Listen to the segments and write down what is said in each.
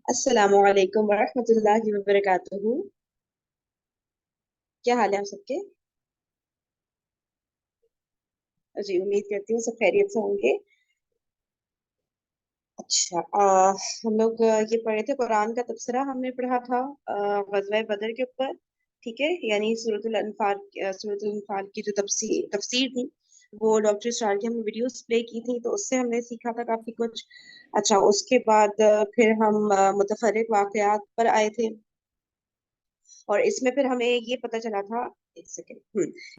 السلام علیکم ورحمۃ اللہ وبرکاتہ. کیا حال ہے آپ سب کے؟ جی امید کرتی ہوں سب خیریت سے ہوں گے. اچھا ہم لوگ یہ پڑھے تھے قرآن کا تبصرہ ہم نے پڑھا تھا غزوہ بدر کے اوپر. ٹھیک ہے، یعنی سورۃ الانفال کی جو تفسیر تھی وہ ڈاکٹر اسرار کی ہم نے ویڈیوز پلے کی تھی، تو اس سے ہم نے سیکھا تھا کافی کچھ. اچھا اس کے بعد پھر ہم متفرق واقعات پر آئے تھے، اور اس میں پھر ہمیں یہ پتہ چلا تھا. ایک سیکنڈ.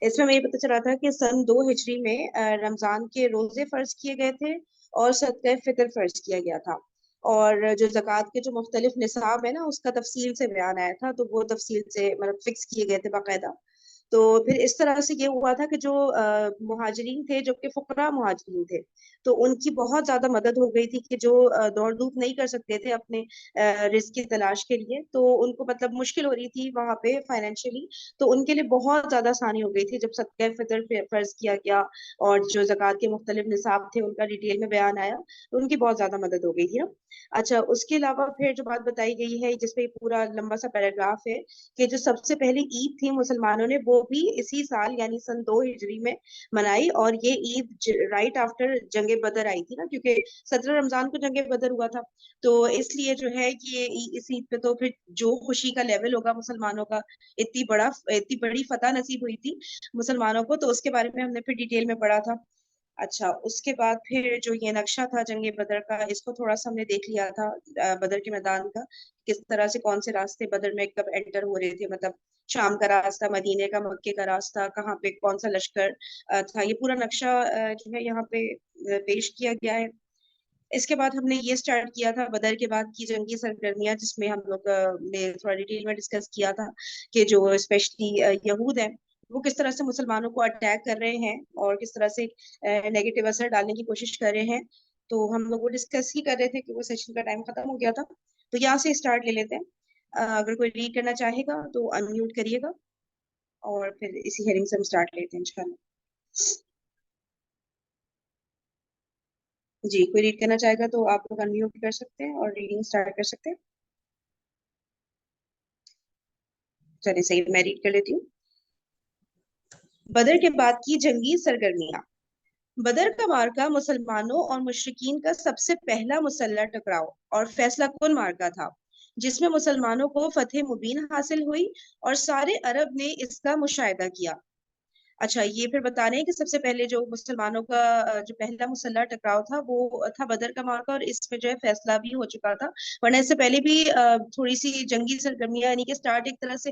اس میں ہمیں یہ پتہ چلا تھا کہ سن 2 ہجری میں رمضان کے روزے فرض کیے گئے تھے اور صدقہ فطر فرض کیا گیا تھا. اور جو زکوٰۃ کے جو مختلف نصاب ہے نا اس کا تفصیل سے بیان آیا تھا، تو وہ تفصیل سے مطلب فکس کیے گئے تھے باقاعدہ. تو پھر اس طرح سے یہ ہوا تھا کہ جو مہاجرین تھے، جو کہ فقراء مہاجرین تھے، تو ان کی بہت زیادہ مدد ہو گئی تھی کہ جو دوڑ دھوپ نہیں کر سکتے تھے اپنے رزق کی تلاش کے لیے، تو ان کو مطلب مشکل ہو رہی تھی وہاں پہ فائنینشلی. تو ان کے لیے بہت زیادہ آسانی ہو گئی تھی جب صدقہ فطر فرض کیا گیا اور جو زکوٰۃ کے مختلف نصاب تھے ان کا ڈیٹیل میں بیان آیا، تو ان کی بہت زیادہ مدد ہو گئی تھی نا. اچھا اس کے علاوہ پھر جو بات بتائی گئی ہے جس پہ پورا لمبا سا پیراگراف ہے کہ جو سب سے پہلی عید تھی مسلمانوں نے وہ بھی اسی سال یعنی سن 2 ہجری میں منائی. اور یہ عید رائٹ آفٹر جنگ بدر آئی تھی نا، کیونکہ 17 رمضان کو جنگ بدر ہوا تھا. تو اس لیے جو ہے کہ اس عید پہ تو پھر جو خوشی کا لیول ہوگا مسلمانوں کا، اتنی بڑی فتح نصیب ہوئی تھی مسلمانوں کو، تو اس کے بارے میں ہم نے پھر ڈیٹیل میں پڑھا تھا. اچھا اس کے بعد پھر جو یہ نقشہ تھا جنگ بدر کا، اس کو تھوڑا سا ہم نے دیکھ لیا تھا. بدر کے میدان کا کس طرح سے کون سے راستے بدر میں کب انٹر ہو رہے تھے، مطلب شام کا راستہ، مدینے کا، مکے کا راستہ، کہاں پہ کون سا لشکر تھا. یہ پورا نقشہ جو ہے یہاں پہ پیش کیا گیا ہے. اس کے بعد ہم نے یہ سٹارٹ کیا تھا بدر کے بعد کی جنگی سرگرمیاں، جس میں ہم لوگ نے تھوڑا ڈیٹیل میں ڈسکس کیا تھا کہ جو اسپیشلی یہود ہیں وہ کس طرح سے مسلمانوں کو اٹیک کر رہے ہیں اور کس طرح سے نیگیٹو اثر ڈالنے کی کوشش کر رہے ہیں. تو ہم لوگ وہ ڈسکس ہی کر رہے تھے کہ وہ سیشن کا ٹائم ختم ہو گیا تھا، تو یہاں سے اسٹارٹ لے لیتے ہیں. اگر کوئی ریڈ کرنا چاہے گا تو انمیوٹ کریے گا، اور پھر اسی ہیڈنگ سے ہم اسٹارٹ لیتے ہیں انشاءاللہ. جی کوئی ریڈ کرنا چاہے گا تو آپ لوگ انمیوٹ کر سکتے ہیں اور ریڈنگ اسٹارٹ کر سکتے ہیں. چلیے صحیح، میں ریڈ کر لیتی ہوں. بدر کے بعد کی جنگی سرگرمیاں. بدر کا معرکہ مسلمانوں اور مشرکین کا سب سے پہلا مسلح ٹکراؤ اور فیصلہ کن معرکہ تھا، جس میں مسلمانوں کو فتح مبین حاصل ہوئی اور سارے عرب نے اس کا مشاہدہ کیا. اچھا یہ پھر بتا رہے ہیں کہ سب سے پہلے جو مسلمانوں کا جو پہلا مسلح ٹکراؤ تھا وہ تھا بدر کا معرکہ، اور اس میں جو ہے فیصلہ بھی ہو چکا تھا. ورنہ اس سے پہلے بھی تھوڑی سی جنگی سرگرمیاں یعنی کہ سٹارٹ ایک طرح سے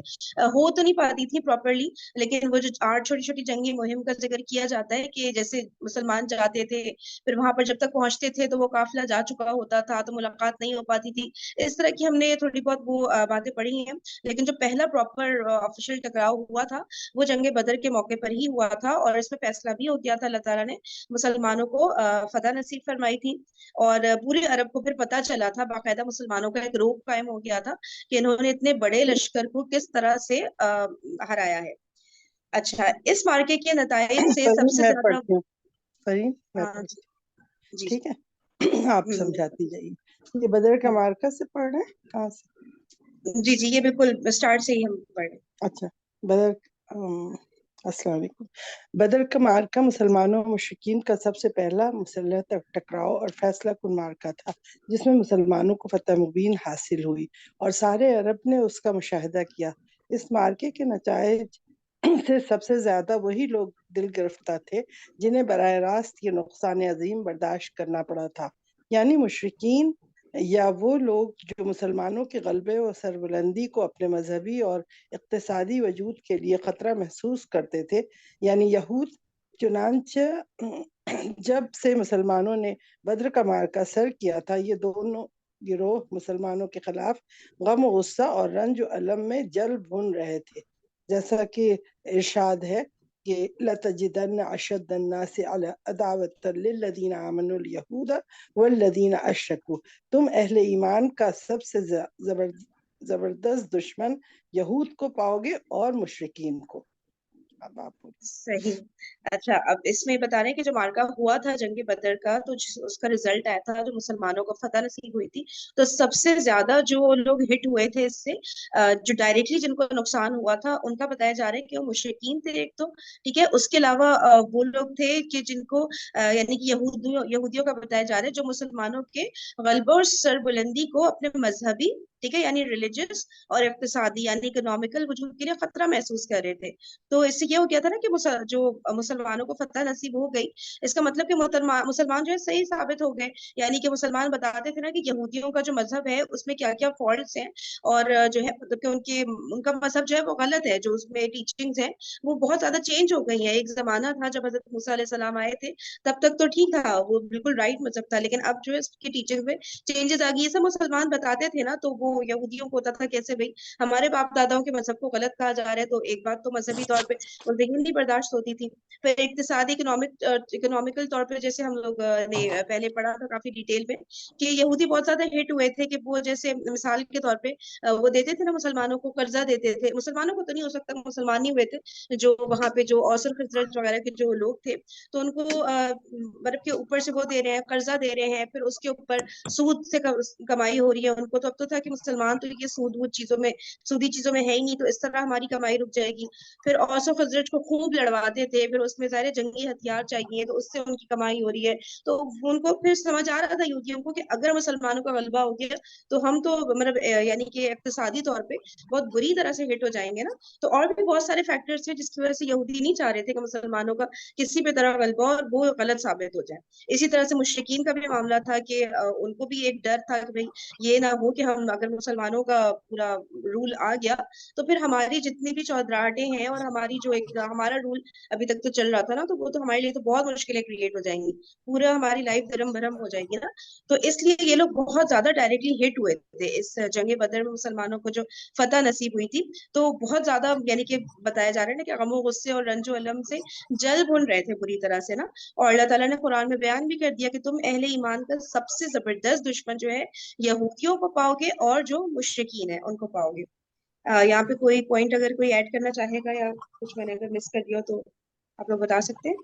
ہو تو نہیں پاتی تھی پراپرلی، لیکن وہ جو 8 چھوٹی چھوٹی جنگی مہم کا ذکر کیا جاتا ہے کہ جیسے مسلمان جاتے تھے، پھر وہاں پر جب تک پہنچتے تھے تو وہ قافلہ جا چکا ہوتا تھا تو ملاقات نہیں ہو پاتی تھی. اس طرح کی ہم نے تھوڑی بہت وہ باتیں پڑھی ہیں. لیکن جو پہلا پراپر آفیشیل ٹکراؤ ہوا تھا وہ جنگ بدر کے موقع پر ہی ہوا تھا، اور اس میں فیصلہ بھی ہو گیا تھا. اللہ تعالیٰ نے مسلمانوں کو فتح نصیب فرمائی تھی، اور پورے عرب کو پھر پتہ چلا تھا، باقاعدہ مسلمانوں کا ایک روپ قائم ہو گیا تھا کہ انہوں نے اتنے بڑے لشکر کو کس طرح سے ہرایا ہے. اچھا اس مارکے کے نتائج سے سب سے میں زیادہ. پڑھتی ہوں. میں ہاں پڑھتی جی جی. ٹھیک ہے. آپ سمجھاتی جائیے. یہ بدر کا معرکہ سے پڑھ رہے ہیں کہاں سے؟ جی جی یہ بالکل اسٹارٹ سے ہی ہم پڑھ رہے. اچھا بدر السلام علیکم. بدر کا معرکہ مسلمانوں اور مشرکین کا سب سے پہلا مسلح ٹکراؤ اور فیصلہ کن معرکہ تھا، جس میں مسلمانوں کو فتح مبین حاصل ہوئی اور سارے عرب نے اس کا مشاہدہ کیا. اس معرکے کے نتائج سے سب سے زیادہ وہی لوگ دل گرفتہ تھے جنہیں براہ راست یہ نقصان عظیم برداشت کرنا پڑا تھا، یعنی مشرکین یا وہ لوگ جو مسلمانوں کے غلبے اور سربلندی کو اپنے مذہبی اور اقتصادی وجود کے لیے خطرہ محسوس کرتے تھے، یعنی یہود. چنانچہ جب سے مسلمانوں نے بدر کا معرکہ سر کیا تھا یہ دونوں گروہ مسلمانوں کے خلاف غم و غصہ اور رنج و الم میں جل بھن رہے تھے، جیسا کہ ارشاد ہے کہ لَتَجِدَنَّ أَشَدَّ النَّاسِ عَدَاوَةً لِلَّذِينَ آمَنُوا الْيَهُودَ وَالَّذِينَ أَشْرَكُوا. تم اہل ایمان کا سب سے زبردست دشمن یہود کو پاؤ گے اور مشرکین کو. اب آپ بولیں۔ صحیح. اچھا اب اس میں بتا رہے ہیں کہ جو مارکا ہوا تھا جنگ بدر کا، تو اس کا رزلٹ آیا تھا جو مسلمانوں کو فتح نصیب ہوئی تھی، تو سب سے زیادہ جو لوگ ہٹ ہوئے تھے اس سے، جو ڈائریکٹلی جن کو نقصان ہوا تھا ان کا بتایا جا رہا ہے کہ وہ مشرکین تھے ایک تو، ٹھیک ہے. اس کے علاوہ وہ لوگ تھے کہ جن کو یعنی کہ یہودیوں کا بتایا جا رہا ہے جو مسلمانوں کے غلبہ اور سربلندی کو اپنے مذہبی، ٹھیک ہے، یعنی ریلیجس اور اقتصادی یعنی اکنامیکل وجود کے لیے خطرہ محسوس کر رہے تھے. تو اس سے یہ ہو گیا تھا نا کہ جو مسلمانوں کو فتح نصیب ہو گئی، اس کا مطلب کہ مسلمان جو ہے صحیح ثابت ہو گئے. یعنی کہ مسلمان بتاتے تھے نا کہ یہودیوں کا جو مذہب ہے اس میں کیا کیا فالٹس ہیں، اور جو ہے مطلب کہ ان کا مذہب جو ہے وہ غلط ہے، جو اس میں ٹیچنگز ہیں وہ بہت زیادہ چینج ہو گئی ہیں. ایک زمانہ تھا جب حضرت موسیٰ علیہ السلام آئے تھے تب تک تو ٹھیک تھا، وہ بالکل رائٹ مذہب تھا، لیکن اب جو ہے اس کی ٹیچنگ میں چینجز آ گئی. یہ سب مسلمان بتاتے تھے نا، تو وہ یہودیوں کو ہوتا تھا کیسے بھائی ہمارے باپ داداؤں کے مذہب کو غلط کہا جا رہا ہے، تو ایک بات تو مذہبی طور پہ ان ذہن نہیں برداشت ہوتی تھی. پھر اقتصادی اکنامیکل طور پہ جیسے ہم لوگ نے پہلے پڑھا تھا کافی ڈیٹیل میں کہ یہودی بہت زیادہ ہٹ ہوئے تھے، کہ وہ جیسے مثال کے طور پہ وہ دیتے تھے نا مسلمانوں کو قرضہ دیتے تھے. مسلمانوں کو تو نہیں ہو سکتا، مسلمان نہیں ہوئے تھے، جو وہاں پہ جو اوس اور خزرج وغیرہ کے جو لوگ تھے، تو ان کو مطلب کے اوپر سے وہ دے رہے ہیں، قرضہ دے رہے ہیں، پھر اس کے اوپر سود سے کمائی ہو رہی ہے ان کو. تو اب تو تھا کہ مسلمان تو یہ سودی چیزوں میں ہے ہی نہیں، تو اس طرح ہماری کمائی رک جائے گی. پھر اوس و خزرج کو خوب لڑواتے تھے، پھر اس میں ظاہر جنگی ہتھیار چاہیے تو اس سے ان کی کمائی ہو رہی ہے. تو ان کو پھر سمجھ آ رہا تھا یہودیوں کو کہ اگر مسلمانوں کا غلبہ ہو گیا تو ہم تو مطلب یعنی کہ اقتصادی طور پہ بہت بری طرح سے ہٹ ہو جائیں گے نا. تو اور بھی بہت سارے فیکٹرز تھے جس کی وجہ سے یہودی نہیں چاہ رہے تھے کہ مسلمانوں کا کسی بھی طرح غلبہ اور وہ غلط ثابت ہو جائے. اسی طرح سے مشرکین کا بھی معاملہ تھا کہ ان کو بھی ایک ڈر تھا کہ بھئی یہ نہ ہو کہ ہم اگر مسلمانوں کا پورا رول آ گیا تو پھر ہماری جتنی بھی چودراہٹیں ہیں اور ہماری جو ایک ہمارا رول ابھی تک تو چل رہا تھا نا، تو وہ تو ہمارے لیے تو بہت مشکلیں کریٹ ہو جائیں گی، پورا ہماری لائف درم برم ہو جائے گی نا. تو اس لیے یہ لوگ بہت زیادہ ڈائریکٹلی ہٹ ہوئے تھے اس جنگ بدر میں. مسلمانوں کو جو فتح نصیب ہوئی تھی تو بہت زیادہ یعنی کہ بتایا جا رہا ہے نا کہ غم و غصے اور رنج و الم سے جل بھن رہے تھے بری طرح سے نا. اور اللہ تعالیٰ نے قرآن میں بیان بھی کر دیا کہ تم اہل ایمان کا سب سے زبردست دشمن جو ہے یہودیوں کو پاؤ گے اور جو مشرکین ہیں ان کو پاؤ گے. یہاں پہ کوئی پوائنٹ اگر کوئی ایڈ کرنا چاہے گا یا کچھ میں نے اگر مس کر دیا تو آپ لوگ بتا سکتے ہیں.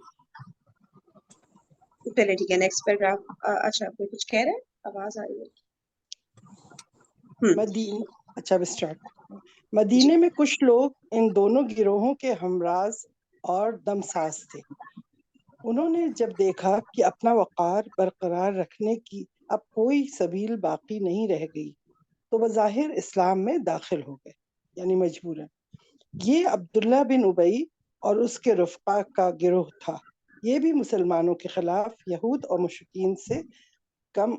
چلے ٹھیک ہے، نیکسٹ پیراگراف. اچھا کوئی کچھ کہہ رہے ہیں؟ آواز آ رہی ہے. مدین اچھا اسٹارٹ. جی. مدینے میں کچھ لوگ ان دونوں گروہوں کے ہمراز اور دمساز تھے. انہوں نے جب دیکھا کہ اپنا وقار برقرار رکھنے کی اب کوئی سبیل باقی نہیں رہ گئی تو بظاہر اسلام میں داخل ہو گئے، یعنی مجبوراً. یہ عبداللہ بن ابی اور اس کے رفقا کا گروہ تھا. یہ بھی مسلمانوں کے خلاف یہود اور مشرکین سے کم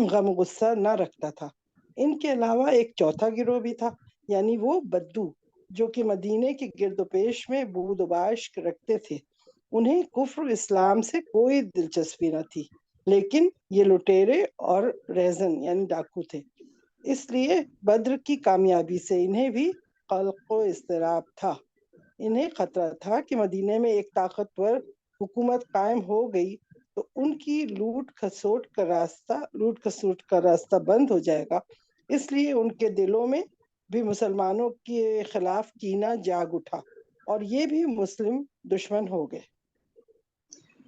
غم و غصہ نہ رکھتا تھا. ان کے علاوہ ایک چوتھا گروہ بھی تھا، یعنی وہ بدو، جو کہ مدینے کے گرد و پیش میں بود و باش رکھتے تھے. انہیں کفر اسلام سے کوئی دلچسپی نہ تھی، لیکن یہ لٹیرے اور ریزن یعنی ڈاکو تھے، اس لیے بدر کی کامیابی سے انہیں بھی قلق و اضطراب تھا. انہیں خطرہ تھا کہ مدینے میں ایک طاقتور حکومت قائم ہو گئی تو ان کی لوٹ کھسوٹ کا راستہ بند ہو جائے گا. اس لیے ان کے دلوں میں بھی مسلمانوں کے خلاف کینہ جاگ اٹھا اور یہ بھی مسلم دشمن ہو گئے.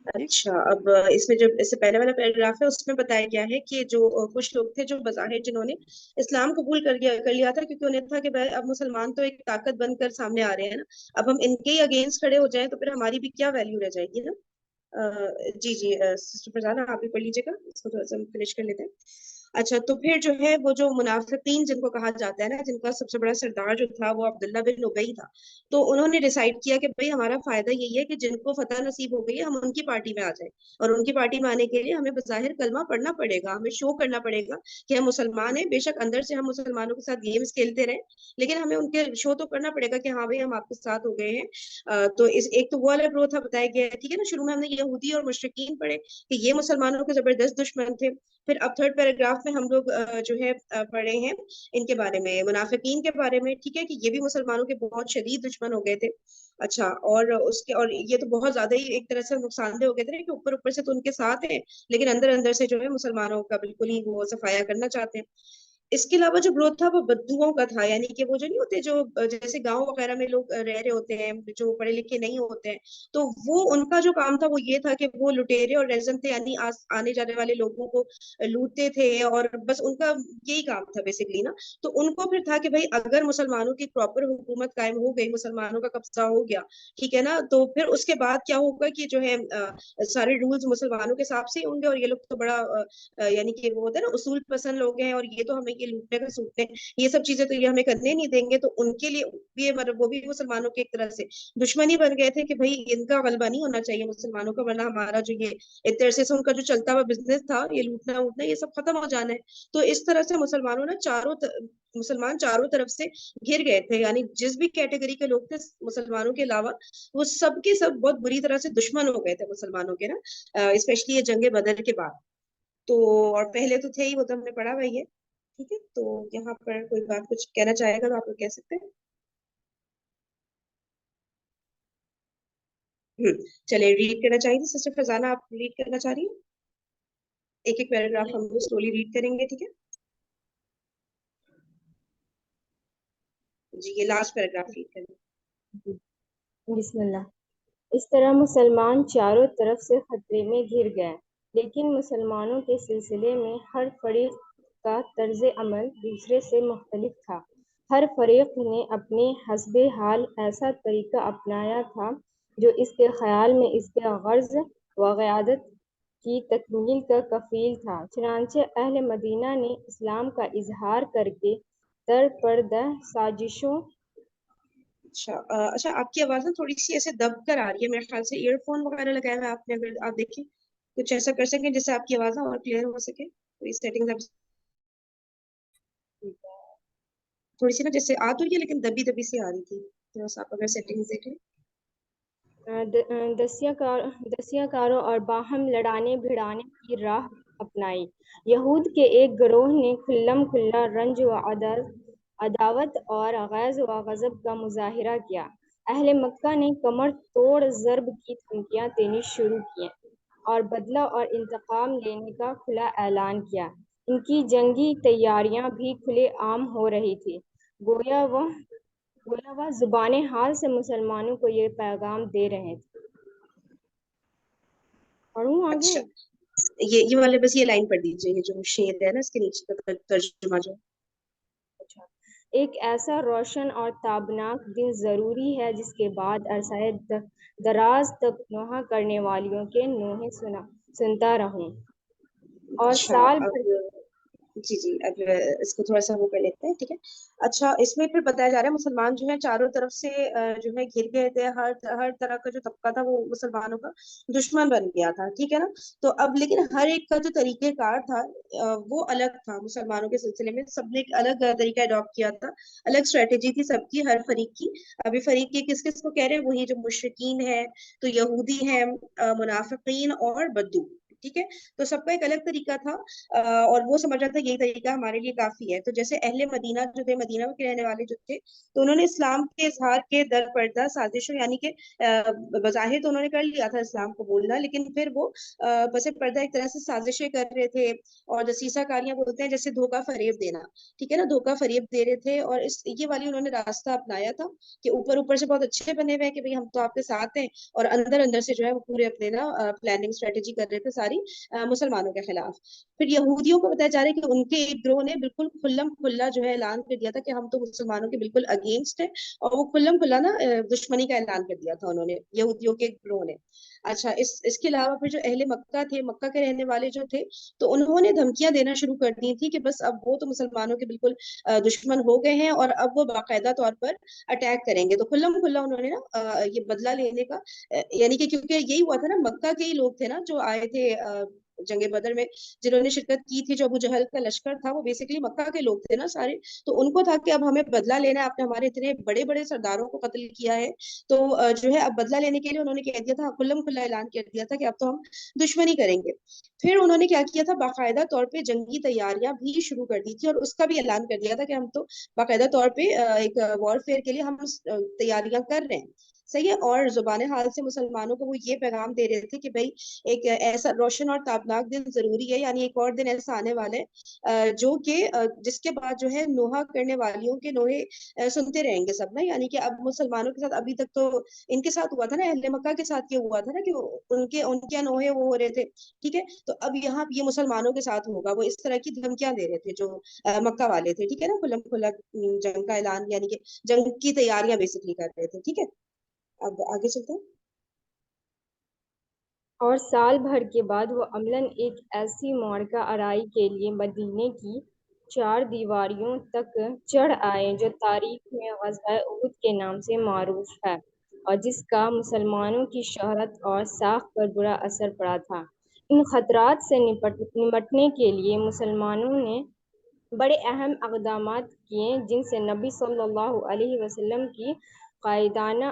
اچھا اب اس میں جو اس سے پہلے والا پیراگراف ہے اس میں بتایا گیا ہے کہ جو کچھ لوگ تھے جو بظاہر جنہوں نے اسلام قبول کر لیا تھا، کیونکہ انہیں تھا کہ بھائی اب مسلمان تو ایک طاقت بن کر سامنے آ رہے ہیں نا، اب ہم ان کے ہی اگینسٹ کھڑے ہو جائیں تو پھر ہماری بھی کیا ویلیو رہ جائے گی نا. جی جی سسٹر فرزانہ آپ بھی پڑھ لیجیے گا، اس کو تھوڑا سا فنش کر لیتے ہیں. اچھا تو پھر جو ہے وہ جو منافقین جن کو کہا جاتا ہے نا، جن کا سب سے بڑا سردار جو تھا وہ عبداللہ بن ابی تھا، تو انہوں نے ڈیسائیڈ کیا کہ بھائی ہمارا فائدہ یہی ہے کہ جن کو فتح نصیب ہو گئی ہے ہم ان کی پارٹی میں آ جائیں، اور ان کی پارٹی میں آنے کے لیے ہمیں بظاہر کلمہ پڑھنا پڑے گا، ہمیں شو کرنا پڑے گا کہ ہم مسلمان ہیں. بے شک اندر سے ہم مسلمانوں کے ساتھ گیمز کھیلتے رہیں، لیکن ہمیں ان کے شو تو کرنا پڑے گا کہ ہاں بھائی ہم آپ کے ساتھ ہو گئے ہیں. تو ایک تو وہ والا گروہ تھا بتایا گیا ہے، ٹھیک ہے نا. شروع میں ہم نے یہودی اور مشرکین پڑھے کہ یہ مسلمانوں کے زبردست دشمن تھے. پھر اب تھرڈ پیراگراف میں ہم لوگ جو ہے پڑھے ہیں ان کے بارے میں، منافقین کے بارے میں، ٹھیک ہے، کہ یہ بھی مسلمانوں کے بہت شدید دشمن ہو گئے تھے. اچھا اور یہ تو بہت زیادہ ہی ایک طرح سے نقصان دہ ہو گئے تھے کہ اوپر سے تو ان کے ساتھ ہیں لیکن اندر سے جو ہے مسلمانوں کا بالکل ہی وہ صفایا کرنا چاہتے ہیں. اس کے علاوہ جو گروتھ تھا وہ بدوؤں کا تھا، یعنی کہ وہ جو نہیں ہوتے جو جیسے گاؤں وغیرہ میں لوگ رہ رہے ہوتے ہیں جو پڑھے لکھے نہیں ہوتے ہیں، تو وہ ان کا جو کام تھا وہ یہ تھا کہ وہ لٹیرے اور ریزن تھے، یعنی آنے جانے والے لوگوں کو لوٹتے تھے، اور بس ان کا یہی کام تھا بیسکلی نا. تو ان کو پھر تھا کہ بھائی اگر مسلمانوں کی پراپر حکومت قائم ہو گئی، مسلمانوں کا قبضہ ہو گیا، ٹھیک ہے نا، تو پھر اس کے بعد کیا ہوگا کہ جو ہے سارے رولز مسلمانوں کے حساب سے ہی ہوں گے، اور یہ لوگ تو بڑا یعنی کہ وہ ہوتا ہے نا اصول پسند لوگ ہیں، اور یہ تو ہمیں یہ لوٹنے کا سوٹنے یہ سب چیزیں تو یہ ہمیں کرنے نہیں دیں گے. تو ان کے لیے یہ مطلب وہ بھی مسلمانوں کے ایک طرح سے دشمنی بن گئے تھے کہ بھائی ان کا غلبہ نہیں ہونا چاہیے مسلمانوں کا، ورنہ ہمارا جو یہ ایک طرح سے ان کا جو چلتا ہوا بزنس تھا، یہ لوٹنا ووٹنا، یہ سب ختم ہو جانا ہے. تو اس طرح سے مسلمانوں نے مسلمان چاروں طرف سے گھر گئے تھے، یعنی جس بھی کیٹیگری کے لوگ تھے مسلمانوں کے علاوہ وہ سب کے سب بہت بری طرح سے دشمن ہو گئے تھے مسلمانوں کے نا، اسپیشلی یہ جنگ بدر کے بعد. تو اور پہلے تو تھے ہی، وہ تو ہم نے پڑھا ہوا ہی ہے. ٹھیک ہے، تو یہاں پر کوئی بات کچھ کہنا چاہے گا تو آپ لوگ کہہ سکتے ہیں. چلے ریڈ کرنا چاہیے سسٹر فضانہ، آپ ریڈ کرنا چاہ رہی ہیں؟ ایک ایک پیراگراف ہم لوگ سلولی ریڈ کریں گے، ٹھیک ہے جی. یہ لاسٹ پیراگراف ریڈ کریں. بسم اللہ. اس طرح مسلمان چاروں طرف سے خطرے میں گھر گئے، لیکن مسلمانوں کے سلسلے میں ہر فریق کا طرز عمل دوسرے سے مختلف تھا. ہر فریق نے اپنے حسب حال ایسا طریقہ اپنایا تھا جو اس کے خیال میں اس کے غرض و قیادت کی تکمیل کا کفیل تھا. چنانچہ اہل مدینہ نے اسلام کا اظہار کر کے در پردہ سازشوں. اچھا آپ کی آواز نا تھوڑی سی ایسے دب کر آ رہی ہے، میرے خیال سے ایئر فون وغیرہ لگایا ہوا ہے آپ نے، اگر آپ دیکھیں کچھ ایسا کر سکیں جس سے آپ کی آواز اور کلیئر ہو سکے. کوئی سیٹنگ تھوڑی سی نا جیسے آ تو رہی ہے لیکن دبی دبی سی آ رہی تھی، تو بس آپ اگر سیٹنگ دیکھ لیں. دسیہ کاروں اور باہم لڑانے بھڑانے کی راہ اپنائی. یہود کے ایک گروہ نے کھلم کھلا رنج و عداوت اور غیظ و غضب کا مظاہرہ کیا. اہل مکہ نے کمر توڑ ضرب کی دھمکیاں دینی شروع کیں اور بدلہ اور انتقام لینے کا کھلا اعلان کیا. ان کی جنگی تیاریاں بھی کھلے عام ہو رہی تھی، گویا وہ زبان حال سے مسلمانوں کو یہ پیغام دے رہے تھے. پڑھوں آگے؟ اچھا یہ والے بس یہ لائن پڑھ دیجیے، یہ جو شعر ہے نا اس کے نیچے کا ترجمہ جو. اچھا. ایک ایسا روشن اور تابناک دن ضروری ہے جس کے بعد عرصہ دراز تک نوحہ کرنے والیوں کے نوحے سنتا رہوں، اور اچھا سال اب بھر. جی اب اس کو تھوڑا سا وہ کر لیتے ہیں، ٹھیک ہے. اچھا اس میں پھر بتایا جا رہا ہے مسلمان جو ہے چاروں طرف سے جو ہے گھر گئے تھے، ہر طرح کا جو طبقہ تھا وہ مسلمانوں کا دشمن بن گیا تھا، ٹھیک ہے نا. تو اب لیکن ہر ایک کا جو طریقہ کار تھا وہ الگ تھا. مسلمانوں کے سلسلے میں سب نے ایک الگ طریقہ اڈاپٹ کیا تھا، الگ اسٹریٹجی تھی سب کی، ہر فریق کی. ابھی فریق کے کس کس کو کہہ رہے ہیں؟ وہی جو مشرکین ہے، تو یہودی ہیں، منافقین اور بدو، ٹھیک ہے. تو سب کا ایک الگ طریقہ تھا، اور وہ سمجھ رہا تھا یہی طریقہ ہمارے لیے کافی ہے. تو جیسے اہل مدینہ جو تھے، مدینہ کے رہنے والے جو تھے، تو انہوں نے اسلام کے اظہار کے در پردہ سازشوں، یعنی کہ بظاہر تو انہوں نے کر لیا تھا اسلام کو بولنا، لیکن پھر وہ پس پردہ ایک طرح سے سازشیں کر رہے تھے، اور دسیسہ کاریاں بولتے ہیں جیسے دھوکہ فریب دینا، ٹھیک ہے نا، دھوکہ فریب دے رہے تھے. اور یہ والی انہوں نے راستہ اپنایا تھا کہ اوپر سے بہت اچھے بنے ہوئے ہیں کہ بھئی ہم تو آپ کے ساتھ ہیں، اور اندر سے جو ہے وہ پورے اپنے نا پلاننگ اسٹریٹجی کر رہے تھے ساری مسلمانوں کے خلاف. پھر یہودیوں کو بتایا جا رہا ہے کہ ان کے ایک گروہ نے بالکل کھلم کھلا جو ہے اعلان کر دیا تھا کہ ہم تو مسلمانوں کے بالکل اگینسٹ ہیں، اور وہ کھلم کھلا نا دشمنی کا اعلان کر دیا تھا انہوں نے، یہودیوں کے گروہ نے. اچھا اس کے علاوہ پھر جو اہل مکہ تھے، مکہ کے رہنے والے جو تھے، تو انہوں نے دھمکیاں دینا شروع کر دی تھی کہ بس اب وہ تو مسلمانوں کے بالکل دشمن ہو گئے ہیں، اور اب وہ باقاعدہ طور پر اٹیک کریں گے. تو کھلم کھلا انہوں نے نا یہ بدلہ لینے کا، یعنی کہ کیونکہ یہی ہوا تھا نا، مکہ کے ہی لوگ تھے نا جو آئے تھے جنگ بدر میں، جنہوں نے شرکت کی تھی. جو ابو جہل کا لشکر تھا وہ بیسیکلی مکہ کے لوگ تھے نا سارے. تو ان کو تھا کہ اب ہمیں بدلہ لینا ہے، آپ نے ہمارے اتنے بڑے بڑے سرداروں کو قتل کیا ہے، تو جو ہے اب بدلہ لینے کے لیے انہوں نے کہہ دیا تھا، کھلم کھلا اعلان کر دیا تھا کہ اب تو ہم دشمنی کریں گے. پھر انہوں نے کیا کیا تھا، باقاعدہ طور پہ جنگی تیاریاں بھی شروع کر دی تھی، اور اس کا بھی اعلان کر دیا تھا کہ ہم تو باقاعدہ طور پہ ایک وار فیئر کے لیے ہم تیاریاں کر رہے ہیں. صحیح ہے. اور زبان حال سے مسلمانوں کو وہ یہ پیغام دے رہے تھے کہ بھائی ایک ایسا روشن اور تابناک دن ضروری ہے، یعنی ایک اور دن ایسا آنے والا ہے جو کہ جس کے بعد جو ہے نوحہ کرنے والیوں کے نوحے سنتے رہیں گے سب نا. یعنی کہ اب مسلمانوں کے ساتھ ابھی تک تو ان کے ساتھ ہوا تھا نا، اہل مکہ کے ساتھ یہ ہوا تھا نا کہ ان کے نوحے وہ ہو رہے تھے. ٹھیک ہے، تو اب یہاں یہ مسلمانوں کے ساتھ ہوگا. وہ اس طرح کی دھمکیاں دے رہے تھے جو مکہ والے تھے. ٹھیک ہے نا، کھلم کھلا جنگ کا اعلان، یعنی کہ جنگ کی تیاریاں بیسکلی کر رہے تھے. ٹھیک ہے، اب آگے چلتے ہیں. اور سال بھر کے بعد وہ عملاً ایک ایسی معرکہ آرائی کے لیے مدینے کی 4 دیواریوں تک چڑھ آئے جو تاریخ میں غزوہ احد کے نام سے معروف ہے، اور جس کا مسلمانوں کی شہرت اور ساکھ پر برا اثر پڑا تھا. ان خطرات سے نمٹنے کے لیے مسلمانوں نے بڑے اہم اقدامات کیے، جن سے نبی صلی اللہ علیہ وسلم کی قائدانہ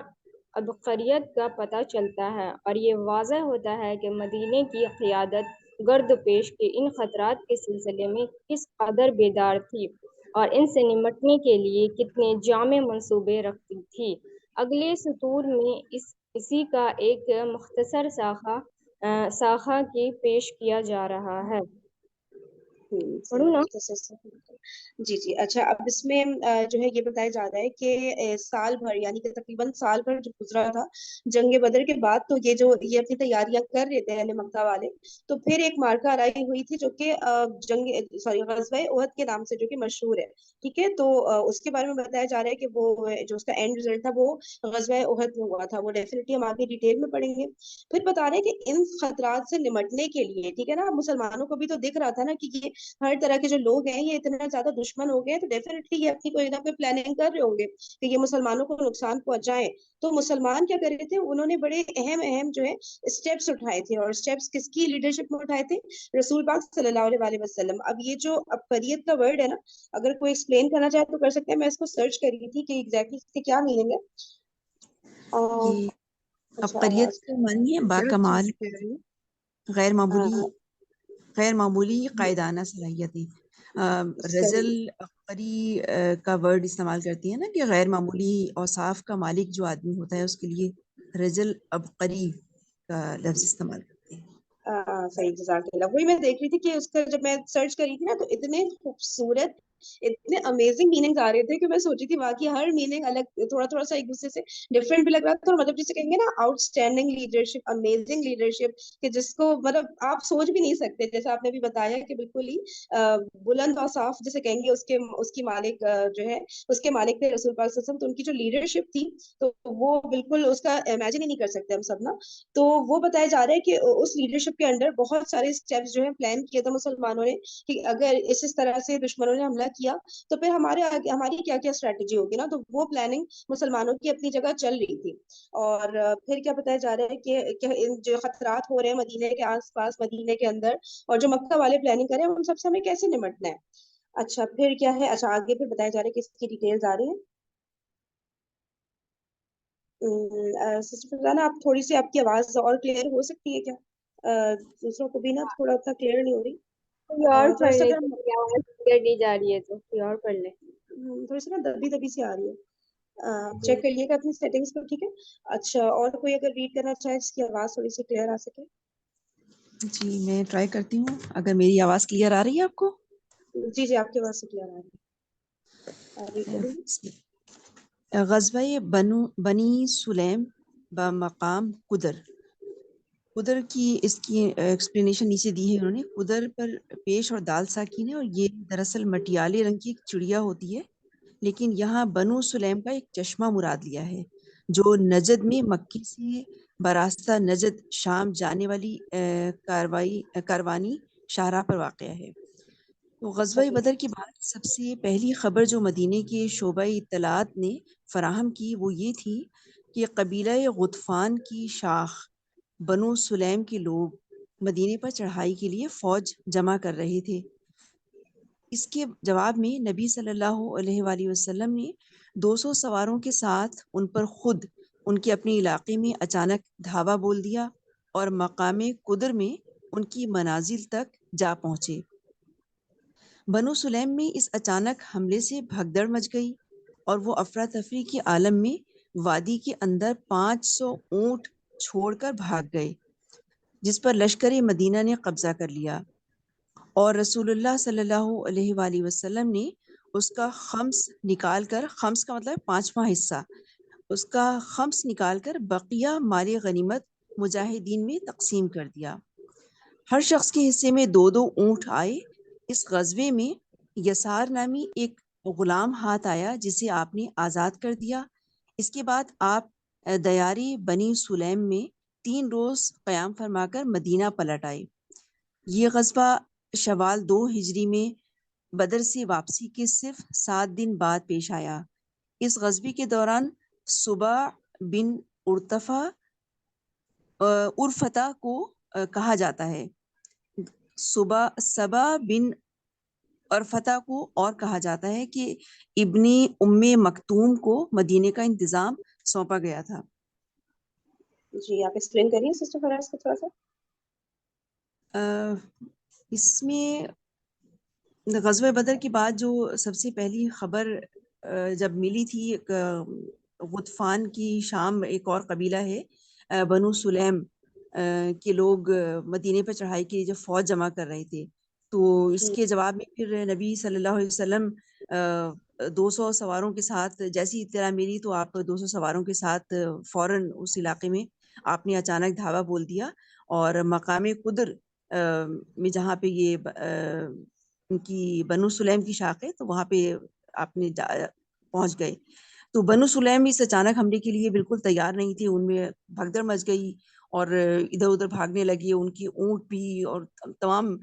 عبقریت کا پتہ چلتا ہے، اور یہ واضح ہوتا ہے کہ مدینے کی قیادت گرد پیش کے ان خطرات کے سلسلے میں کس قدر بیدار تھی اور ان سے نمٹنے کے لیے کتنے جامع منصوبے رکھتی تھی. اگلے سطور میں اسی کا ایک مختصر ساخہ کی پیش کیا جا رہا ہے. پڑھوں نا؟ مختصر سے. جی جی، اچھا. اب اس میں جو ہے یہ بتایا جا رہا ہے کہ سال بھر، یعنی کہ تقریباً سال بھر جو گزرا تھا جنگ بدر کے بعد، تو یہ اپنی تیاریاں کر رہے تھے اہل مکہ والے. تو پھر ایک مارکہ آرائی ہوئی تھی جو کہ غزوہ احد کے نام سے جو کہ مشہور ہے. ٹھیک ہے، تو اس کے بارے میں بتایا جا رہا ہے کہ وہ جو اس کا اینڈ رزلٹ تھا وہ غزوہ احد میں ہوا تھا. وہ ڈیفینیٹلی ہم آگے ڈیٹیل میں پڑھیں گے. پھر بتا رہے ہیں کہ ان خطرات سے نمٹنے کے لیے، ٹھیک ہے نا، مسلمانوں کو بھی تو دکھ رہا تھا نا کہ یہ ہر طرح کے جو لوگ ہیں یہ اتنا زیادہ دشمن ہو گئے ہیں، تو ڈیفینیٹلی یہ اپنی کوئی نہ کوئی پلاننگ کر رہے ہوں گے کہ یہ مسلمانوں کو نقصان پہنچائیں. تو مسلمان کیا کر رہے تھے، انہوں نے بڑے اہم جو ہے اسٹیپس اٹھائے تھے. اور اسٹیپس کس کی لیڈرشپ میں اٹھائے تھے؟ رسول پاک صلی اللہ علیہ وسلم. اب یہ جو عبقریت کا ورڈ ہے نا، اگر کوئی ایکسپلین کرنا چاہے تو کر سکتے ہیں. میں اس کو سرچ کر رہی تھی کہ ایگزیکٹلی اس کے کیا میننگ ہے. یہ اچھا، عبقریت آواز کا معنی ہے باکمال، غیر معمولی قائدانہ صلاحیتیں. رزل عبقری کا ورڈ استعمال کرتی ہے نا کہ غیر معمولی اوصاف کا مالک جو آدمی ہوتا ہے اس کے لیے رزل عبقری کا لفظ استعمال کرتے ہیں. صحیح، جزاک اللہ. وہی میں دیکھ رہی تھی کہ اس کا جب میں سرچ کری تھی نا تو اتنے خوبصورت، اتنے امیزنگ میننگ آ رہے تھے کہ میں سوچی تھی واقعی ہر میننگ الگ، تھوڑا سا ایک دوسرے سے ڈفرینٹ بھی لگ رہا تھا. اور مطلب جسے کہیں گے نا out standing leadership, amazing leadership, کہ جس کو مطلب آپ سوچ بھی نہیں سکتے. جیسے آپ نے بھی بتایا کہ بالکل ہی بلند اور صاف جسے کہیں گے اس کی مالک جو ہے اس کے مالک تھے رسول پاک صلی اللہ علیہ وسلم. تو ان کی جو لیڈرشپ تھی تو وہ بالکل اس کا امیجن ہی نہیں کر سکتے ہم سب نا. تو وہ بتایا جا رہا ہے کہ اس لیڈرشپ کے انڈر بہت سارے اسٹیپس جو ہے پلان کیے تھے مسلمانوں نے کہ اگر اس طرح سے دشمنوں نے حملہ کیا تو پھر ہماری کیا کیا اسٹریٹجی ہوگی نا. تو وہ پلاننگ مسلمانوں کی اپنی جگہ چل رہی تھی. اور پھر کیا بتایا جا رہا ہے کہ جو خطرات ہو رہے ہیں مدینے کے آس پاس، مدینے کے اندر، اور جو مکہ والے پلاننگ کر رہے ہیں ان سب سے ہمیں کیسے نمٹنا ہے. اچھا پھر کیا ہے، اچھا آگے پھر بتایا جا رہا ہے کہ اس کی ڈیٹیلز آ رہی ہیں. سسٹر فرزانہ، آپ تھوڑی سی، آپ کی آواز اور کلیئر ہو سکتی ہے کیا؟ دوسروں کو بھی نا تھوڑا اتنا کلیئر نہیں ہو رہی. کوئی اور تھوڑا پڑھ سا لے، اگر کسی کی آواز کلیئر نہیں جا رہی ہے تو کوئی اور پڑھ لے. تھوڑی سی نا دبی دبی سی آ رہی ہے. جی. چیک کریے گا اپنی سیٹنگز پر. ٹھیک ہے. اچھا، اور کوئی اگر ریڈ کرنا چاہے جس کی آواز تھوڑی سی کلیئر آ سکے. جی میں ٹرائی کرتی ہوں. اگر میری آواز کلیئر آ رہی ہے آپ کو؟ جی جی، آپ کی آواز سے کلیئر آ رہی ہے. ریڈ کریں گے. غزوہ بنی سلیم بمقام قدر. قدر کی اس کی ایکسپلینیشن نیچے دی ہے انہوں نے. قدر پر پیش اور دال ساکین ہے، اور یہ دراصل مٹیالے رنگ کی ایک چڑیا ہوتی ہے، لیکن یہاں بنو سلیم کا ایک چشمہ مراد لیا ہے جو نجد میں مکی سے براستہ نجد شام جانے والی کاروانی شاہراہ پر واقع ہے. تو غزوہ بدر کے بعد سب سے پہلی خبر جو مدینے کے شعبہ اطلاعات نے فراہم کی وہ یہ تھی کہ قبیلہ غطفان کی شاخ بنو سلیم کے لوگ مدینے پر چڑھائی کے لیے فوج جمع کر رہے تھے. اس کے جواب میں نبی صلی اللہ علیہ وآلہ وسلم نے 200 سواروں کے ساتھ ان پر خود ان کے اپنے علاقے میں اچانک دھاوا بول دیا اور مقام قدر میں ان کی منازل تک جا پہنچے. بنو سلیم میں اس اچانک حملے سے بھگدڑ مچ گئی اور وہ افراتفری کے عالم میں وادی کے اندر 500 اونٹ چھوڑ کر بھاگ گئے، جس پر لشکر مدینہ نے قبضہ کر لیا، اور رسول اللہ صلی اللہ علیہ وآلہ وسلم نے اس کا خمس نکال کر، خمس کا مطلب 5واں حصہ، اس کا خمس نکال کر بقیہ مال غنیمت مجاہدین میں تقسیم کر دیا۔ ہر شخص کے حصے میں 2 اونٹ آئے۔ اس غزوے میں یسار نامی ایک غلام ہاتھ آیا جسے آپ نے آزاد کر دیا۔ اس کے بعد آپ دیاری بنی سلیم میں 3 روز قیام فرما کر مدینہ پلٹ آئے۔ یہ غزوہ شوال 2 ہجری میں بدر سے واپسی کے صرف 7 دن بعد پیش آیا۔ اس غزوے کے دوران صبا بن عرفتہ کو کہا جاتا ہے، صبا بن عرفتہ کو اور کہا جاتا ہے کہ ابن ام مکتوم کو مدینے کا انتظام سونپا گیا تھا۔ جی آپ ایکسپلین کریے سسٹر فراز کو تھوڑا سا۔ اس میں غزوہ بدر کے بعد جو سب سے پہلی خبر جب ملی تھی، غطفان کی شام ایک اور قبیلہ ہے بنو سلیم کے لوگ مدینے پر چڑھائی کے لیے جب فوج جمع کر رہے تھے، تو اس کے جواب میں پھر نبی صلی اللہ علیہ وسلم 200 سواروں کے ساتھ، جیسی اطلاع ملی تو آپ 200 سواروں کے ساتھ فوراً اس علاقے میں آپ نے اچانک دھاوا بول دیا، اور مقام قدر میں جہاں پہ یہ ان کی بنو سلیم کی شاخ ہے تو وہاں پہ آپ نے پہنچ گئے۔ تو بنو سلیم اس اچانک حملے کے لیے بالکل تیار نہیں تھے، ان میں بھگدڑ مچ گئی اور ادھر ادھر بھاگنے لگی، ان کی اونٹ بھی اور تمام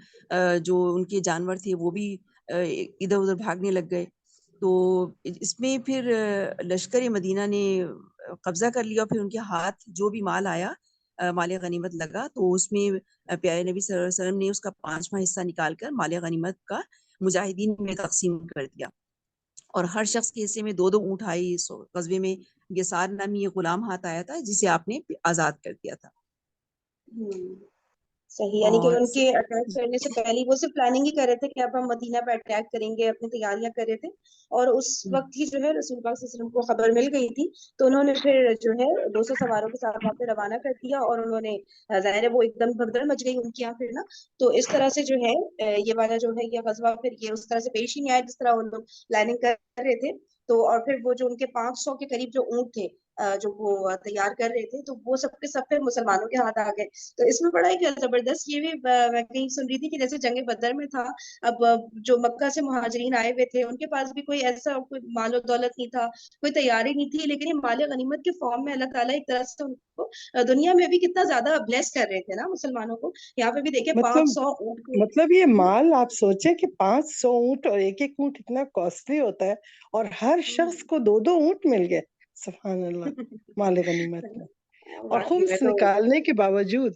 جو ان کے جانور تھے وہ بھی ادھر ادھر بھاگنے لگ گئے۔ تو اس میں پھر لشکر مدینہ نے قبضہ کر لیا، پھر ان کے ہاتھ جو بھی مال آیا، مال غنیمت لگا، تو اس میں پیارے نبی صلی اللہ علیہ وسلم نے اس کا 5واں حصہ نکال کر مال غنیمت کا مجاہدین میں تقسیم کر دیا، اور ہر شخص کے حصے میں 2 اونٹ آئی۔ اس غزوے میں یسار نامی یہ غلام ہاتھ آیا تھا جسے آپ نے آزاد کر دیا تھا۔ صحیح، یعنی کہ اور ان کے اٹیک کرنے سے پہلے وہ صرف پلاننگ ہی کر رہے تھے کہ اب ہم مدینہ پہ اٹیک کریں گے، اپنی تیاریاں کر رہے تھے، اور اس وقت ہی جو ہے رسول پاک صلی اللہ علیہ وسلم کو خبر مل گئی تھی، تو انہوں نے پھر جو ہے 200 سواروں کے ساتھ وہاں پہ روانہ کر دیا، اور انہوں نے ظاہر ہے وہ ایک دم بھگدڑ مچ گئی ان کی یہاں پھر نا، تو اس طرح سے جو ہے یہ والا جو ہے یہ غزوہ پھر یہ اس طرح سے پیش ہی نہیں آیا جس طرح ان لوگ پلاننگ کر رہے تھے۔ تو اور پھر وہ جو ان کے 500 کے قریب جو اونٹ تھے جو وہ تیار کر رہے تھے، تو وہ سب کے سب پھر مسلمانوں کے ہاتھ آ گئے۔ تو اس میں بڑا ایک زبردست یہ بھی میں کہیں سن رہی تھی کہ جیسے جنگ بدر میں تھا، اب جو مکہ سے مہاجرین آئے ہوئے تھے ان کے پاس بھی کوئی ایسا کوئی مال و دولت نہیں تھا، کوئی تیاری نہیں تھی، لیکن یہ مال غنیمت کے فارم میں اللہ تعالیٰ ایک طرح سے ان کو دنیا میں بھی کتنا زیادہ بلیس کر رہے تھے نا مسلمانوں کو۔ یہاں پہ بھی دیکھیں 500 اونٹ مطلب یہ مال آپ سوچیں کہ 500 اونٹ، اور ایک ایک اونٹ اتنا کاسٹلی ہوتا ہے، اور ہر شخص کو 2 اونٹ مل گئے، سبحان اللہ، مال غنیمت میں، اور خمس نکالنے کے باوجود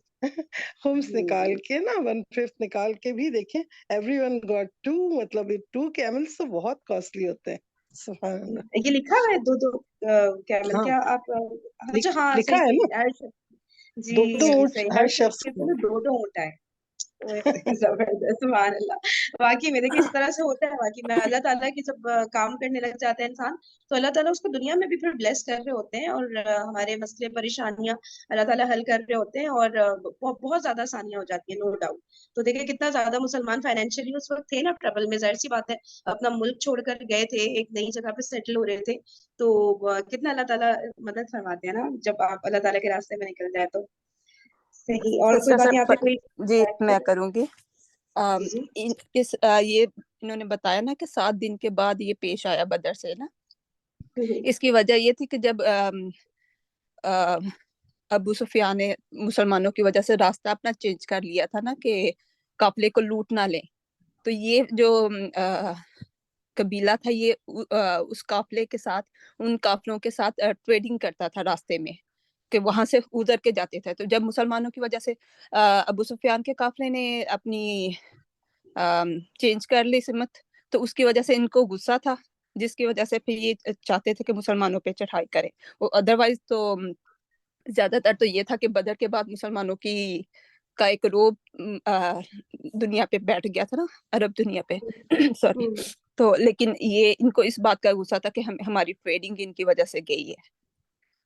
خمس نکال کے نا 1/5 نکال کے بھی دیکھیں ایوری ون گاٹ 2، مطلب 2 کیملز تو بہت کاسٹلی ہوتے ہیں، سبحان اللہ۔ یہ لکھا ہے 2 کیمل، ہاں کیا آپ اچھا ہاں لکھا ہے صحیح نا، جی 2 جی اونٹ صحیح، ہر ہر شخص شخص کے کو۔ 2 اونٹ آئے۔ زبردست، سبحان اللہ، واقعی میں دیکھیں اس طرح سے ہوتا ہے، واقعی میں اللہ تعالیٰ کی جب کام کرنے لگ جاتا ہے انسان تو اللہ تعالیٰ اس کو دنیا میں بھی پھر بلیس کر رہے ہوتے ہیں، اور ہمارے مسئلے پریشانیاں اللہ تعالیٰ حل کر رہے ہوتے ہیں، اور بہت زیادہ آسانیاں ہو جاتی ہیں، نو ڈاؤٹ۔ تو دیکھیں کتنا زیادہ مسلمان فائنینشلی اس وقت تھے نا ٹربل میں، ظاہر سی بات ہے اپنا ملک چھوڑ کر گئے تھے، ایک نئی جگہ پہ سیٹل ہو رہے تھے، تو کتنا اللہ تعالیٰ مدد فرماتے ہیں نا جب آپ اللہ تعالیٰ کے راستے میں نکل جائے تو۔ صحیح، اور کوئی بات یہاں پہ کوئی؟ جی میں کروں گی۔ جی یہ انہوں نے بتایا نا کہ 7 دن کے بعد یہ پیش آیا بدر سے نا، اس کی وجہ یہ تھی کہ جب ابو سفیان نے مسلمانوں کی وجہ سے راستہ اپنا چینج کر لیا تھا نا کہ قافلے کو لوٹ نہ لیں، تو یہ جو قبیلہ تھا یہ اس قافلے کے ساتھ، ان قافلوں کے ساتھ ٹریڈنگ کرتا تھا راستے میں، کہ وہاں سے ادھر کے جاتے تھے۔ تو جب مسلمانوں کی وجہ سے ابو سفیان کے قافلے نے اپنی چینج کر لی سمت، تو اس کی وجہ سے ان کو غصہ تھا، جس کی وجہ سے پھر یہ چاہتے تھے کہ مسلمانوں پہ چڑھائی کریں۔ وہ ادروائز تو زیادہ تر تو یہ تھا کہ بدر کے بعد مسلمانوں کا ایک روب دنیا پہ بیٹھ گیا تھا نا، عرب دنیا پہ سوری، تو لیکن یہ ان کو اس بات کا غصہ تھا کہ ہماری ٹریڈنگ ان کی وجہ سے گئی ہے۔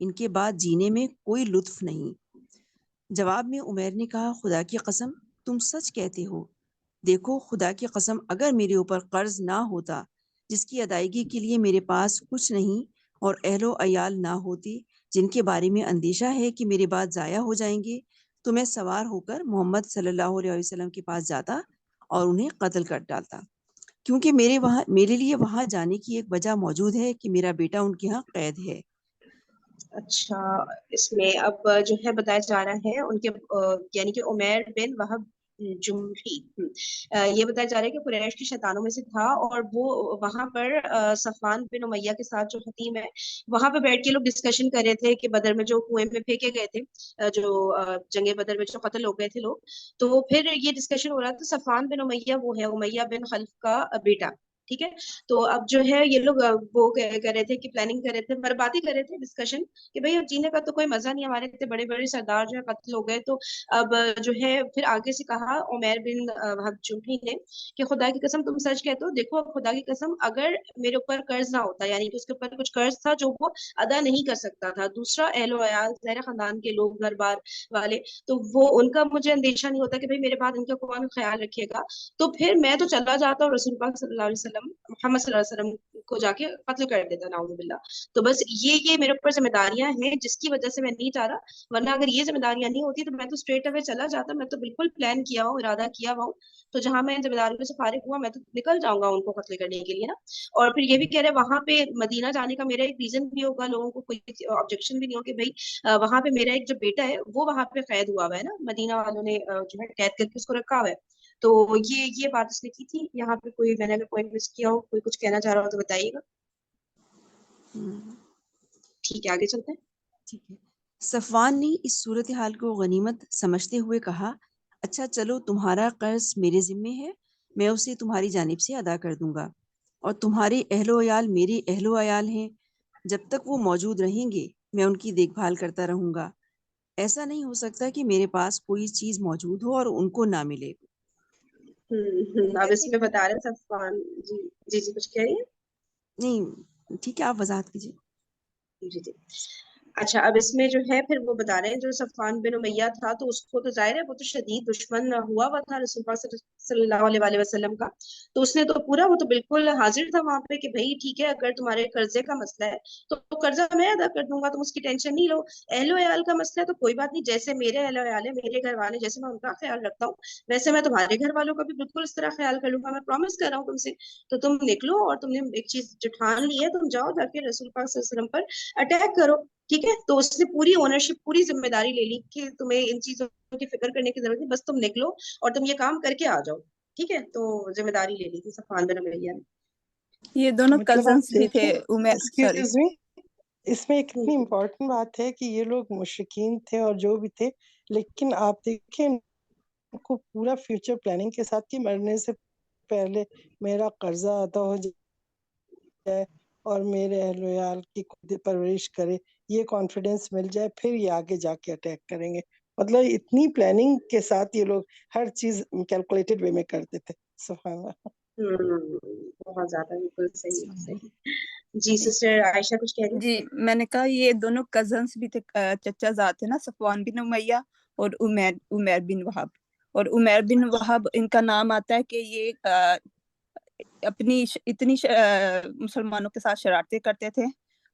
ان کے بعد جینے میں کوئی لطف نہیں۔ جواب میں عمیر نے کہا خدا کی قسم تم سچ کہتے ہو، دیکھو خدا کی قسم اگر میرے اوپر قرض نہ ہوتا جس کی ادائیگی کے لیے میرے پاس کچھ نہیں، اور اہل و عیال نہ ہوتے جن کے بارے میں اندیشہ ہے کہ میرے بعد ضائع ہو جائیں گے، تو میں سوار ہو کر محمد صلی اللہ علیہ وسلم کے پاس جاتا اور انہیں قتل کر ڈالتا، کیونکہ میرے لیے وہاں جانے کی ایک وجہ موجود ہے کہ میرا بیٹا ان کے ہاں قید ہے۔ اچھا، اس میں اب جو ہے بتایا جا رہا ہے ان کے یعنی کہ عمیر بن وہب جمحی، یہ بتایا جا رہا ہے کہ قریش کی شیطانوں میں سے تھا، اور وہ وہاں پر صفوان بن امیہ کے ساتھ جو حتیم ہے وہاں پہ بیٹھ کے لوگ ڈسکشن کر رہے تھے کہ بدر میں جو کنویں میں پھینکے گئے تھے، جو جنگ بدر میں جو قتل ہو گئے تھے لوگ، تو پھر یہ ڈسکشن ہو رہا تھا صفوان بن امیہ وہ ہے امیہ بن خلف کا بیٹا، ٹھیک ہے۔ تو اب جو ہے یہ لوگ وہ کر رہے تھے کہ پلاننگ کر رہے تھے، بربادی کر رہے تھے، ڈسکشن کہ بھئی اب جینے کا تو کوئی مزہ نہیں، ہمارے اتنے بڑے بڑے سردار جو ہے قتل ہو گئے، تو اب جو ہے پھر آگے سے کہا عمیر بن وہب جمحی نے کہ خدا کی قسم تم سچ کہتے ہو، دیکھو خدا کی قسم اگر میرے اوپر قرض نہ ہوتا، یعنی کہ اس کے اوپر کچھ قرض تھا جو وہ ادا نہیں کر سکتا تھا، دوسرا اہل و عیال ظاہر خاندان کے لوگ گھر بار والے، تو وہ ان کا مجھے اندیشہ نہیں ہوتا کہ بھئی میرے بعد ان کا کون خیال رکھے گا، تو پھر میں تو چلا جاتا اور رسول پاک صلی اللہ علیہ وسلم محمد صلی اللہ علیہ وسلم کو جا کے قتل کر دیتا، نعوذ باللہ۔ تو بس یہ میرے اوپر ذمہ داریاں ہیں جس کی وجہ سے میں نہیں چاہ رہا، ورنہ اگر یہ ذمہ داریاں نہیں ہوتی تو میں تو اسٹریٹ اوے چلا جاتا، میں تو بالکل پلان کیا ہوں، ارادہ کیا ہوا ہوں، تو جہاں میں ذمہ داریوں سے فارغ ہوا میں تو نکل جاؤں گا ان کو قتل کرنے کے لیے نا۔ اور پھر یہ بھی کہہ رہے وہاں پہ مدینہ جانے کا میرا ایک ریزن بھی ہوگا، لوگوں کو کوئی آبجیکشن بھی نہیں ہو کہ بھائی وہاں پہ میرا ایک جو بیٹا ہے وہ وہاں پہ قید ہوا ہوا ہے نا، مدینہ والوں نے جو ہے قید کر کے اس کو رکھا ہوا ہے، تو یہ بات اس نے کی تھی۔ یہاں پہ کوئی میں نے اگر پوائنٹ مس کیا ہو، کوئی کچھ کہنا چاہ رہا ہو تو بتائیے گا۔ ٹھیک ہے، آگے چلتے ہیں۔ ٹھیک ہے۔ صفوان نے اس صورتحال کو غنیمت سمجھتے ہوئے کہا اچھا چلو تمہارا قرض میرے ذمے ہے، میں اسے تمہاری جانب سے ادا کر دوں گا، اور تمہارے اہل و عیال میرے اہل و عیال ہیں، جب تک وہ موجود رہیں گے میں ان کی دیکھ بھال کرتا رہوں گا، ایسا نہیں ہو سکتا کہ میرے پاس کوئی چیز موجود ہو اور ان کو نہ ملے۔ اب اس میں بتا رہے ہیں صفوان جی کچھ کہہ رہی ہیں؟ نہیں ٹھیک ہے، آپ وضاحت کیجیے۔ جی اچھا، اب اس میں جو ہے پھر وہ بتا رہے ہیں جو صفوان بن امیہ تھا تو اس کو تو ظاہر ہے وہ تو شدید دشمن ہوا تھا رسول اللہ صلی اللہ علیہ وسلم کا، تو اس نے تو پورا وہ تو بالکل حاضر تھا وہاں پہ کہ بھائی ٹھیک ہے اگر تمہارے قرضے کا مسئلہ ہے تو قرضہ میں ادا کر دوں گا، تم اس کی ٹینشن نہیں لو، اہل و عیال کا مسئلہ ہے تو کوئی بات نہیں، جیسے میرے اہل و عیال ہے میرے گھر والے جیسے میں ان کا خیال رکھتا ہوں ویسے میں تمہارے گھر والوں کا بھی بالکل اس طرح خیال کر لوں گا، میں پرومس کر رہا ہوں تم سے، تو تم نکلو اور تم نے ایک چیز جو ٹھان لی ہے تم جاؤ جا کے رسول پاک صلی اللہ علیہ وسلم پر اٹیک کرو، ٹھیک ہے۔ تو اس نے پوری اونرشپ پوری ذمہ داری لے لی کہ تمہیں ان چیزوں کی فکر کرنے کی ضرورت نہیں، بس تم نکلو اور تم یہ کام کر کے آ جاؤ، ٹھیک ہے۔ تو ذمہ داری لے لی تھی صفوان بن امیہ نے۔ یہ دونوں مطلب آپ کزنس بھی تھے دیکھیں سوری ایکسکیوز می، اس میں ایک اتنی امپورٹنٹ بات ہے کہ یہ لوگ مشرکین تھے اور جو بھی تھے، لیکن آپ دیکھیں ان کو پورا فیوچر پلاننگ کے ساتھ کہ مرنے سے پہلے میرا قرضہ ادا ہو جائے اور میرے اہل ویال کی خود پرورش کرے، یہ کانفیڈینس مل جائے پھر یہ آگے جا کے اٹیک کریں گے، مطلب اتنی پلاننگ کے ساتھ یہ لوگ ہر چیز کیلکولیٹڈ وے میں کرتے تھے، سبحان اللہ۔ بہت زیادہ، بالکل صحیح۔ جی سسٹر عائشہ کچھ کہہ رہی ہیں؟ جی میں نے کہا یہ دونوں کزنس بھی تھے، چچا زاد تھے نا، صفوان بن امیہ اور عمیر بن وہب، اور عمیر بن وہب ان کا نام آتا ہے کہ یہ اپنی اتنی مسلمانوں کے ساتھ شرارتیں کرتے تھے،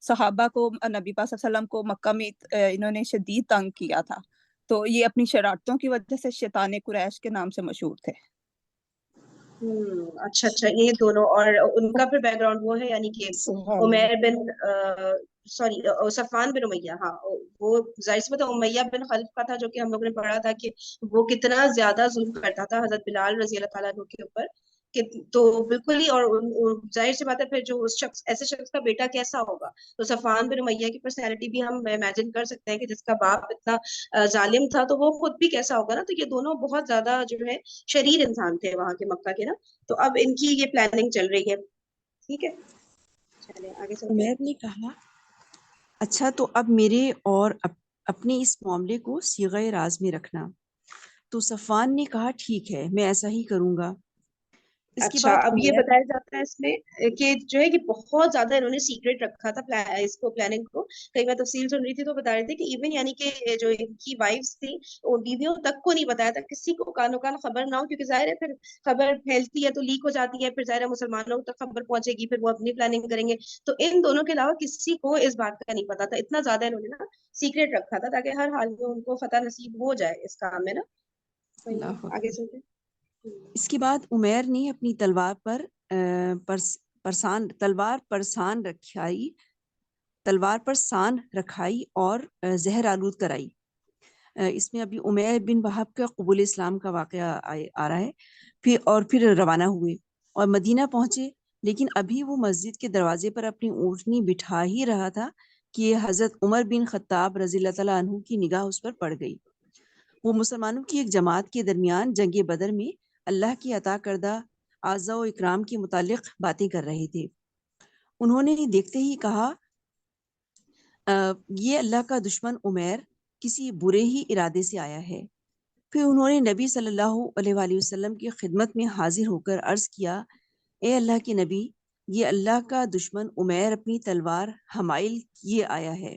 صحابہ کو نبی پاک صلی اللہ علیہ وسلم کو مکہ میں انہوں نے شدید تنگ کیا تھا، تو یہ اپنی شرارتوں کی وجہ سے شیطان قریش کے نام سے مشہور تھے۔ اچھا یہ دونوں، اور ان کا پھر بیک گراؤنڈ وہ ہے یعنی کہ سبحان اللہ۔ عمیر بن سوری صفوان بن امیہ، ہاں وہ ظاہر سی بات ہے امیہ بن خلف کا تھا جو کہ ہم لوگوں نے پڑھا تھا کہ وہ کتنا زیادہ ظلم کرتا تھا حضرت بلال رضی اللہ تعالیٰ عنہ کے اوپر، تو بالکل ہی، اور ظاہر سی بات ہے پھر جو اس شخص ایسے شخص کا بیٹا کیسا ہوگا، تو صفوان بن امیہ کی پرسنالٹی بھی ہم امیجن کر سکتے ہیں کہ جس کا باپ اتنا ظالم تھا تو وہ خود بھی کیسا ہوگا نا، تو یہ دونوں بہت زیادہ جو ہے شریر انسان تھے وہاں کے مکہ کے نا، تو اب ان کی یہ پلاننگ چل رہی ہے، ٹھیک ہے۔ چلیں آگے چلتے ہیں۔ عمیر نے کہا اچھا تو اب میرے اور اپنے اس معاملے کو صیغہ راز میں رکھنا، تو صفوان نے کہا ٹھیک ہے میں ایسا ہی کروں گا۔ اس کے اچھا بعد اب یہ عمیر بتایا جاتا ہے اس میں کہ جو ہے کہ بہت زیادہ انہوں نے سیکریٹ رکھا تھا اس کو پلاننگ کو. کئی بار تفصیل سن رہی تھی تو بتا رہے تھے کہ ایون یعنی کہ جو ان کی وائفس تھی وہ بیویوں تک کو نہیں بتایا تھا, کسی کو کانوں کان خبر نہ ہو, کیونکہ ظاہر ہے پھر خبر پھیلتی ہے تو لیک ہو جاتی ہے, پھر ظاہر ہے مسلمانوں تک خبر پہنچے گی, پھر وہ اپنی پلاننگ کریں گے. تو ان دونوں کے علاوہ کسی کو اس بات کا نہیں پتا تھا, اتنا زیادہ انہوں نے نا سیکریٹ رکھا تھا تاکہ ہر حال میں ان کو فتح نصیب ہو جائے اس کام میں نا. اللہ آگے چلتے. اس کے بعد عمیر نے اپنی تلوار پر سان رکھائی اور زہر آلود کرائی. اس میں ابھی عمیر بن وہب کا قبول اسلام کا واقعہ آ رہا ہے. پھر روانہ ہوئے اور مدینہ پہنچے, لیکن ابھی وہ مسجد کے دروازے پر اپنی اونٹنی بٹھا ہی رہا تھا کہ حضرت عمر بن خطاب رضی اللہ تعالیٰ عنہ کی نگاہ اس پر پڑ گئی. وہ مسلمانوں کی ایک جماعت کے درمیان جنگ بدر میں اللہ کی عطا کردہ اعزاء و اکرام کے متعلق باتیں کر رہے تھے. انہوں نے دیکھتے ہی کہا یہ اللہ کا دشمن عمیر کسی برے ہی ارادے سے آیا ہے. پھر انہوں نے نبی صلی اللہ علیہ وآلہ وسلم کی خدمت میں حاضر ہو کر عرض کیا, اے اللہ کے نبی, یہ اللہ کا دشمن عمیر اپنی تلوار حمائل کیے آیا ہے,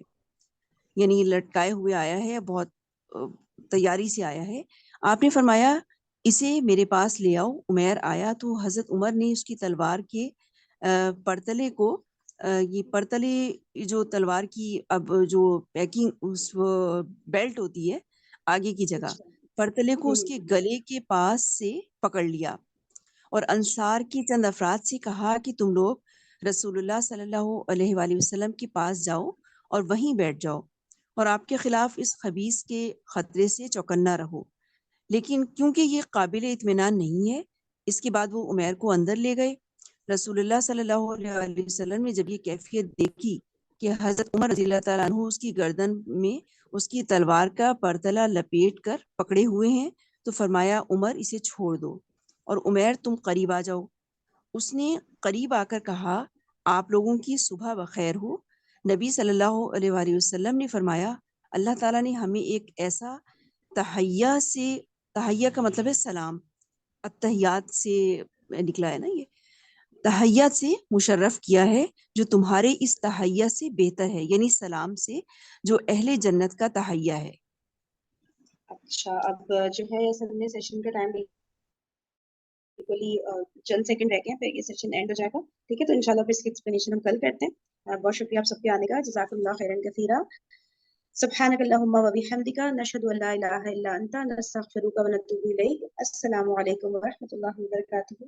یعنی لٹکائے ہوئے آیا ہے, بہت تیاری سے آیا ہے. آپ نے فرمایا اسے میرے پاس لے آؤ. عمیر آیا تو حضرت عمر نے اس کی تلوار کے پرتلے کو یہ پرتلے جو تلوار کی اب جو پیکنگ اس بیلٹ ہوتی ہے آگے کی جگہ, پرتلے کو اس کے گلے کے پاس سے پکڑ لیا اور انصار کی چند افراد سے کہا کہ تم لوگ رسول اللہ صلی اللہ علیہ وآلہ وسلم کے پاس جاؤ اور وہیں بیٹھ جاؤ اور آپ کے خلاف اس خبیث کے خطرے سے چوکنا رہو. لیکن کیونکہ یہ قابل اطمینان نہیں ہے, اس کے بعد وہ عمیر کو اندر لے گئے. رسول اللہ صلی اللہ علیہ وآلہ وسلم نے جب یہ کیفیت دیکھی کہ حضرت عمر رضی اللہ تعالیٰ عنہ اس کی گردن میں اس کی تلوار کا پرتلا لپیٹ کر پکڑے ہوئے ہیں, تو فرمایا عمر اسے چھوڑ دو اور عمیر تم قریب آ جاؤ. اس نے قریب آ کر کہا آپ لوگوں کی صبح بخیر ہو. نبی صلی اللہ علیہ وآلہ وسلم نے فرمایا اللہ تعالیٰ نے ہمیں ایک ایسا تحیہ کا مطلب ہے سلام, التحیات سے نکلا ہے نا, یہ تحیات سے مشرف کیا ہے جو تمہارے اس تحیہ سے بہتر ہے, یعنی سلام سے جو اہل جنت کا تحیہ ہے. اچھا اب جو ہے اصل میں سیشن کا ٹائم بالکل ہی چند سیکنڈ رہ گئے ہیں, پھر یہ سیشن اینڈ ہو جائے گا. ٹھیک ہے, تو انشاءاللہ پھر اس کی ایکسپلینیشن ہم کل کرتے ہیں. بہت شکریہ آپ سب کے آنے کا, جزاک اللہ خیرا کثیرا. سبحانک اللہم و بحمدک, نشہد ان لا الہ الا انت, نستغفرک و نتوب الیک. السلام علیکم و رحمۃ اللہ وبرکاتہ.